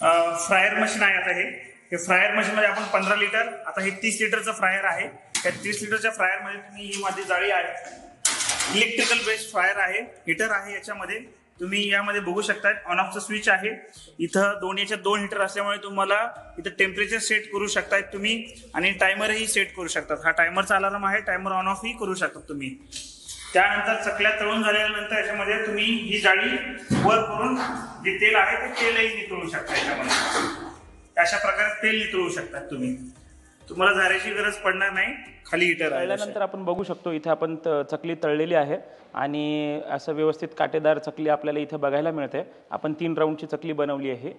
Fryer machine आहे. आता हे फ्रायर मशीन मध्ये आपण 15 लिटर, आता हे 30 लिटरचं फ्रायर आहे. त्या 30 लिटरच्या फ्रायर मध्ये तुम्ही ही माझी जाळी आहे, इलेक्ट्रिकल बेस्ड फ्रायर आहे, हीटर आहे. याच्यामध्ये तुम्ही यामध्ये बघू शकता ऑन ऑफचं स्विच आहे. इथं याच्यात 2 हीटर असल्यामुळे तुम्हाला इथं टेम्परेचर सेट करू शकताय तुम्ही आणि टायमरही सेट करू शकतात. हा टायमरचा अलार्म आहे, टायमर ऑन ऑफ ही करू शकता तुम्ही. त्यानंतर चकल्या तळून झाल्यानंतर याच्यामध्ये तुम्ही ही जाळी वर करून जे तेल आहे ते तेलही नितळू शकता. याच्यामध्ये अशा प्रकारे तेल नितळू शकतात तुम्ही. तुम्हाला झाऱ्याची गरज पडणार नाही. खाली हीटर आहे. तळल्यानंतर आपण बघू शकतो इथे आपण चकली तळलेली आहे आणि असं व्यवस्थित काटेदार चकली आपल्याला इथे बघायला मिळते. आपण 3 राऊंडची चकली बनवली आहे.